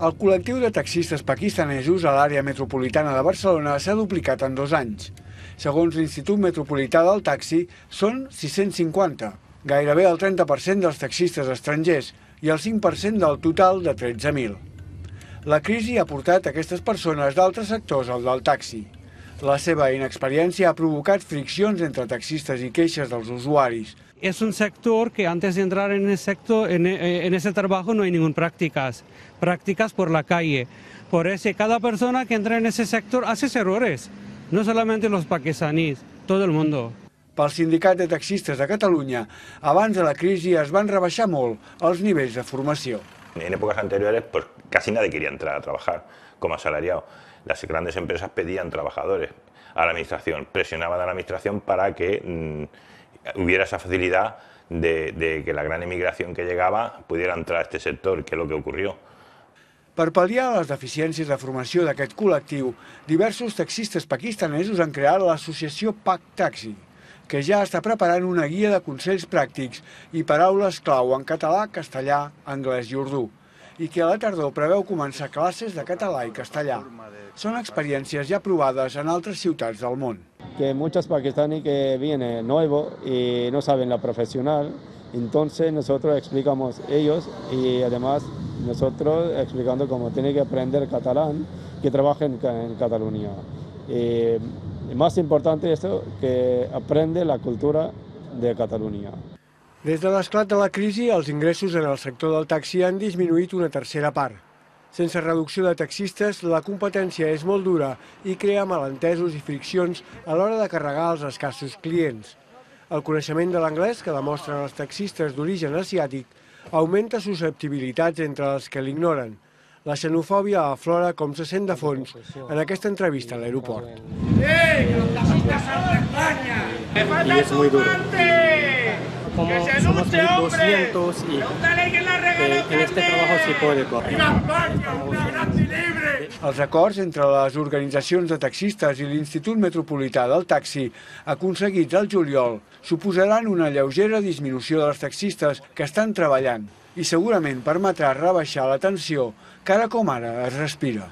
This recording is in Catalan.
El col·lectiu de taxistes pakistanesos a l'àrea metropolitana de Barcelona s'ha duplicat en 2 anys. Segons l'Institut Metropolità del Taxi, són 650, gairebé el 30% dels taxistes estrangers i el 5% del total de 13.000. La crisi ha portat aquestes persones d'altres sectors al del taxi. La seva inexperiència ha provocat friccions entre taxistes i queixes dels usuaris. Es un sector que antes de entrar en ese trabajo no hay ninguna prácticas por la calle. Por eso cada persona que entra en ese sector hace errores, no solamente los pakistaníes, todo el mundo. Pel Sindicat de Taxistes de Catalunya, abans de la crisi es van rebaixar molt els nivells de formació. En épocas anteriores, pues casi nadie quería entrar a trabajar como asalariado. Las grandes empresas pedían trabajadores a la administración, presionaban a la administración para que hubiera esa facilidad de que la gran emigración que llegaba pudiera entrar a este sector, que es lo que ocurrió. Per pal·liar les deficiències de formació d'aquest col·lectiu, diversos taxistes pakistanesos han creat l'associació PAC Taxi, que ja està preparant una guia de consells pràctics i paraules clau en català, castellà, anglès i urdú, i que a la tardor preveu començar classes de català i castellà. Són experiències ja provades en altres ciutats del món. Que muchos pakistaníes que vienen nuevos y no saben la profesional, entonces nosotros explicamos ellos y además nosotros explicando cómo tienen que aprender catalán, que trabajen en Cataluña. Y más importante esto, que aprende la cultura de Cataluña. Des de l'esclat de la crisi, els ingressos en el sector del taxi han disminuït una tercera part. Sense reducció de taxistes, la competència és molt dura i crea malentesos i friccions a l'hora de carregar els escassos clients. El coneixement de l'anglès que demostren els taxistes d'origen asiàtic augmenta susceptibilitats entre els que l'ignoren. La xenofòbia aflora com se sent de fons en aquesta entrevista a l'aeroport. ¡Ey, los taxistas son de España! ¡Me falta el turbante! Como somos 1.200 y en este trabajo sí puede correr. Els acords entre les organitzacions de taxistes i l'Institut Metropolità del Taxi aconseguits al juliol suposaran una lleugera disminució dels taxistes que estan treballant i segurament permetrà rebaixar la tensió que ara com ara es respira.